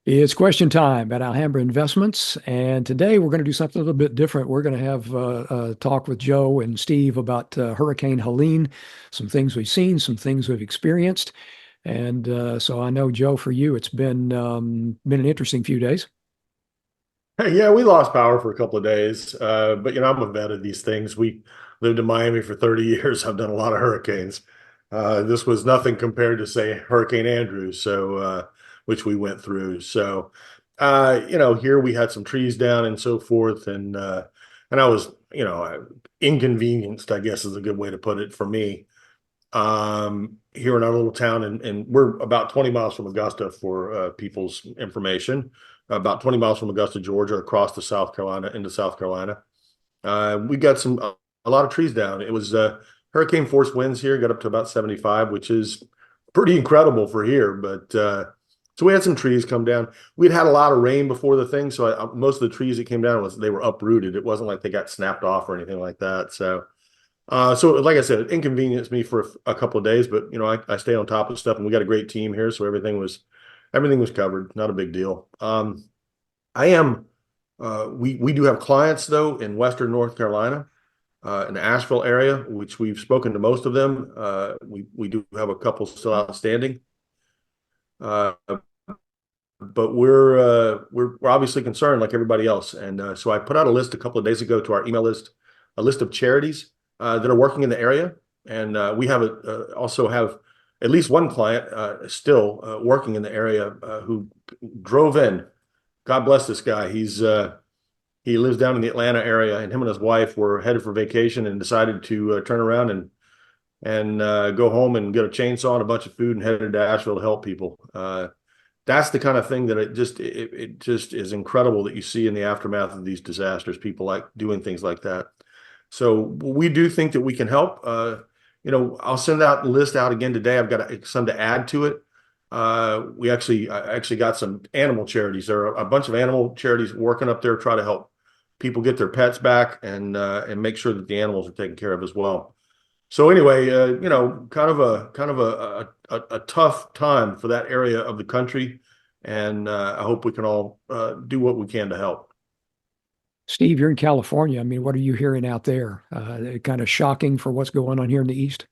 It's question time at Alhambra Investments, and today we're going to do something a little bit different. We're going to have a talk with Joe and Steve about Hurricane Helene, some things we've seen, some things we've experienced, and so I know Joe, for you, it's been an interesting few days. Hey, yeah, we lost power for a couple of days, but I'm a vet of these things. We lived in Miami for 30 years. I've done a lot of hurricanes. This was nothing compared to, say, Hurricane Andrew, which we went through. Here we had some trees down and so forth, and I was, inconvenienced, I guess is a good way to put it for me. Here in our little town, and we're about 20 miles from Augusta for people's information, about 20 miles from Augusta, Georgia, across to South Carolina, into South Carolina. We got a lot of trees down. It was hurricane force winds here, got up to about 75, which is pretty incredible for here. So we had some trees come down. We'd had a lot of rain before the thing, so most of the trees that came down they were uprooted. It wasn't like they got snapped off or anything like that. So like I said, it inconvenienced me for a couple of days, but I stay on top of stuff, and we got a great team here, so everything was covered. Not a big deal. I am. We do have clients though in Western North Carolina, in the Asheville area, which we've spoken to most of them. We do have a couple still outstanding, uh, but we're obviously concerned like everybody else, and so I put out a list a couple of days ago to our email list, a list of charities that are working in the area, and we have also have at least one client still working in the area who drove in. God bless this guy. He lives down in the Atlanta area, and him and his wife were headed for vacation and decided to turn around and go home and get a chainsaw and a bunch of food and headed to Asheville to help people. That's the kind of thing that it just is incredible that you see in the aftermath of these disasters. People like doing things like that. So we do think that we can help. I'll send that list out again today. I've got some to add to it. I actually got some animal charities. There are a bunch of animal charities working up there, try to help people get their pets back and make sure that the animals are taken care of as well. So anyway, kind of a tough time for that area of the country, and I hope we can all do what we can to help. Steve, you're in California. I mean, what are you hearing out there? Kind of shocking for what's going on here in the East.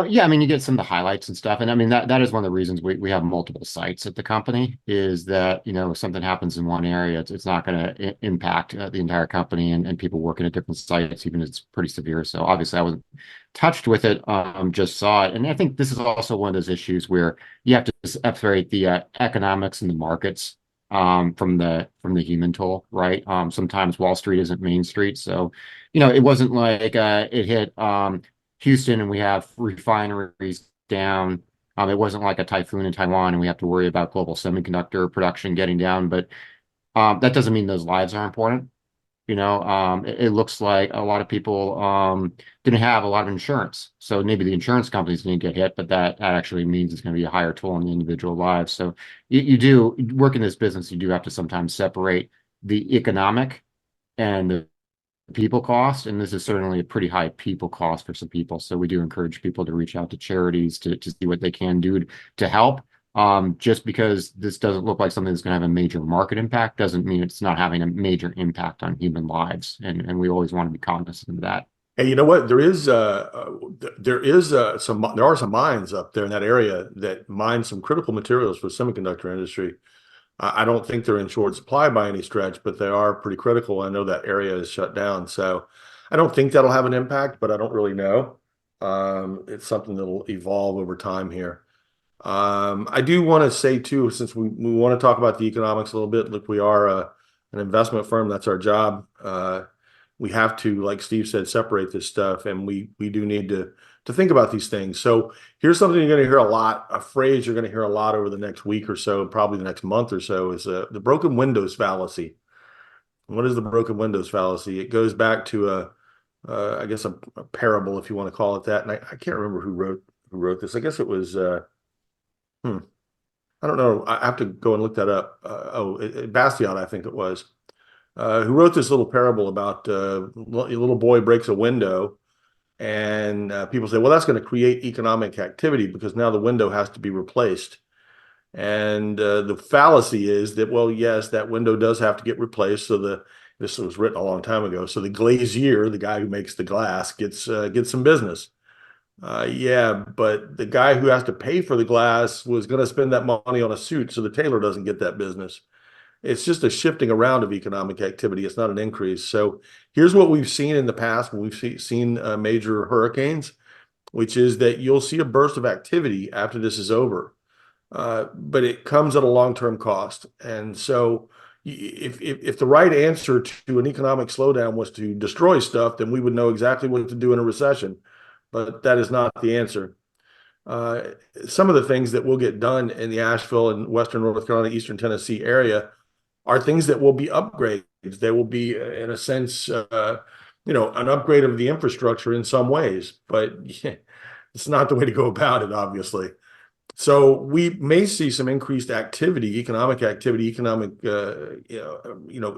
Yeah, I mean, you get some of the highlights and stuff. And I mean, that is one of the reasons we have multiple sites at the company is that, if something happens in one area, it's not going to impact the entire company and people working at different sites, even if it's pretty severe. So obviously I wasn't touched with it, just saw it. And I think this is also one of those issues where you have to separate the economics and the markets from the human toll, right? Sometimes Wall Street isn't Main Street. So, it wasn't like it hit Houston and we have refineries down. It wasn't like a typhoon in Taiwan and we have to worry about global semiconductor production getting down. But that doesn't mean those lives are important. It looks like a lot of people didn't have a lot of insurance. So maybe the insurance companies didn't get hit, but that actually means it's going to be a higher toll on the individual lives. So you do work in this business, you do have to sometimes separate the economic and the people cost, and this is certainly a pretty high people cost for some people. So we do encourage people to reach out to charities to see what they can do to help. Just because this doesn't look like something that's going to have a major market impact doesn't mean it's not having a major impact on human lives. And we always want to be cognizant of that. Hey, you know what? There are some mines up there in that area that mine some critical materials for the semiconductor industry. I don't think they're in short supply by any stretch, but they are pretty critical. I know that area is shut down, so I don't think that'll have an impact, but I don't really know. It's something that'll evolve over time here. I do want to say too, since we want to talk about the economics a little bit, look, we are an investment firm. That's our job. We have to, like Steve said, separate this stuff, and we do need to think about these things. So here's something you're going to hear a lot, a phrase you're going to hear a lot over the next week or so, probably the next month or so, is the broken windows fallacy. What is the broken windows fallacy? It goes back to I guess a parable, if you want to call it that. And I can't remember who wrote this. I guess it was hmm, I don't know. I have to go and look that up. Bastiat, I think it was, who wrote this little parable about a little boy breaks a window, and people say, well, that's going to create economic activity because now the window has to be replaced. And the fallacy is that, well, yes, that window does have to get replaced. So this was written a long time ago. So the glazier, the guy who makes the glass, gets some business. Yeah, but the guy who has to pay for the glass was going to spend that money on a suit, so the tailor doesn't get that business. It's just a shifting around of economic activity. It's not an increase. So here's what we've seen in the past when we've seen major hurricanes, which is that you'll see a burst of activity after this is over, but it comes at a long-term cost. And so if the right answer to an economic slowdown was to destroy stuff, then we would know exactly what to do in a recession. But that is not the answer. Uh, some of the things that will get done in the Asheville and Western North Carolina, Eastern Tennessee area are things that will be upgrades. They will be, in a sense, an upgrade of the infrastructure in some ways, but yeah, it's not the way to go about it, obviously. So we may see some increased activity, economic activity,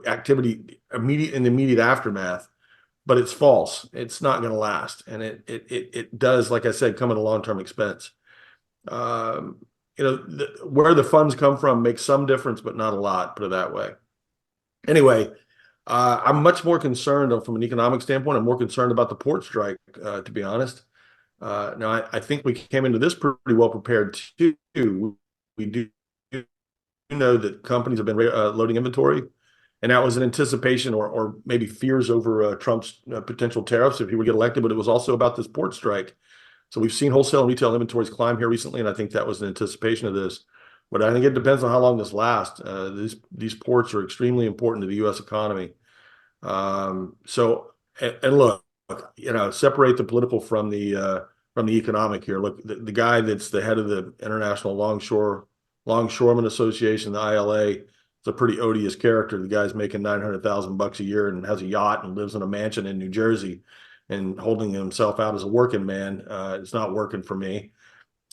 activity in the immediate aftermath, but it's false. It's not going to last, and it does, like I said, come at a long-term expense. Um, where the funds come from makes some difference, but not a lot, put it that way. Anyway, I'm much more concerned from an economic standpoint. I'm more concerned about the port strike, to be honest. Now, I think we came into this pretty well prepared too. We do know that companies have been loading inventory, and that was an anticipation or maybe fears over Trump's potential tariffs if he would get elected, but it was also about this port strike. So we've seen wholesale and retail inventories climb here recently, and I think that was an anticipation of this. But I think it depends on how long this lasts. These ports are extremely important to the U.S. economy. And look, separate the political from the economic here. Look, the guy that's the head of the International Longshoremen Association, the ILA, is a pretty odious character. The guy's making $900,000 a year and has a yacht and lives in a mansion in New Jersey and holding himself out as a working man. It's not working for me.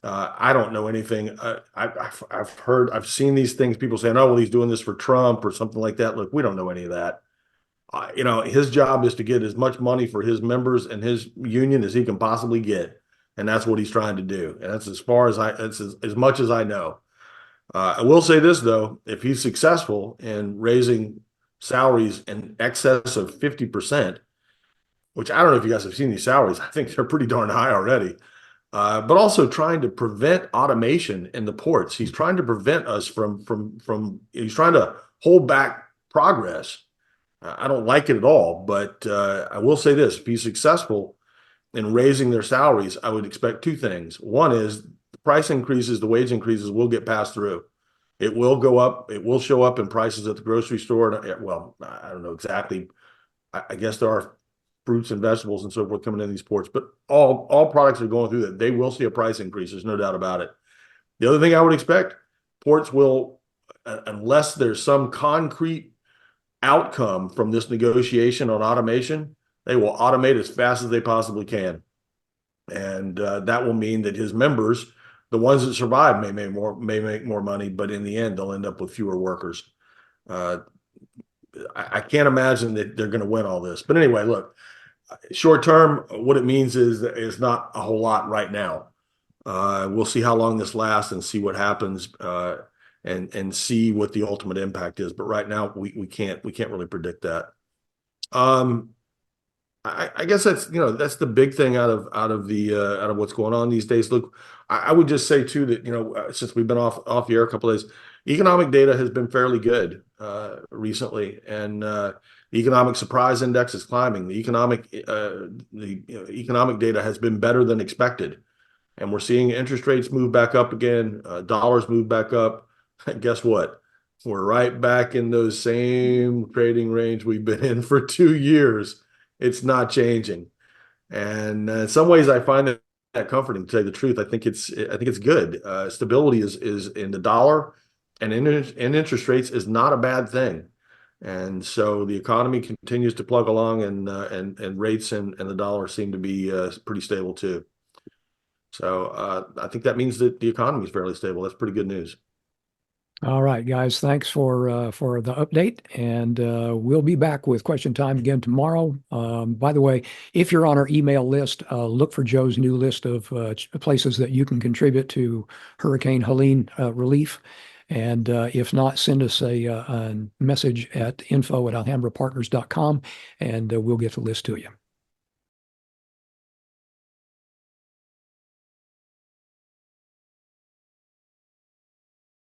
I don't know anything. I've seen these things. People saying, "Oh, well, he's doing this for Trump or something like that." Look, we don't know any of that. His job is to get as much money for his members and his union as he can possibly get, and that's what he's trying to do. And that's that's as much as I know. I will say this though: if he's successful in raising salaries in excess of 50%, which I don't know if you guys have seen these salaries, I think they're pretty darn high already. But also trying to prevent automation in the ports. He's trying to prevent us he's trying to hold back progress. I don't like it at all, but I will say this: if he's successful in raising their salaries, I would expect two things. One is the price increases, the wage increases will get passed through. It will go up. It will show up in prices at the grocery store. Well, I don't know exactly. I guess there are fruits and vegetables and so forth coming in these ports, but all products are going through that. They will see a price increase. There's no doubt about it. The other thing I would expect, ports will, unless there's some concrete outcome from this negotiation on automation, they will automate as fast as they possibly can. And that will mean that his members, the ones that survive, may make more money, but in the end, they'll end up with fewer workers. I can't imagine that they're going to win all this. But anyway, look, short term, what it means is not a whole lot right now. We'll see how long this lasts and see what happens and see what the ultimate impact is. But right now, we can't really predict that. I guess that's the big thing out of what's going on these days. Look, I would just say too that since we've been off the air a couple of days, economic data has been fairly good recently, and the economic surprise index is climbing. The economic data has been better than expected, and we're seeing interest rates move back up again, dollars move back up. Guess what? We're right back in those same trading range we've been in for 2 years. It's not changing, and in some ways, I find that comforting. To tell you the truth, I think it's good. Stability is in the dollar, and in interest rates is not a bad thing. And so the economy continues to plug along, and rates and the dollar seem to be pretty stable too. So I think that means that the economy is fairly stable. That's pretty good news. All right, guys, thanks for the update, and we'll be back with question time again tomorrow. By the way, if you're on our email list, look for Joe's new list of places that you can contribute to Hurricane Helene relief. And if not, send us a message at info@alhambrapartners.com, and we'll get the list to you.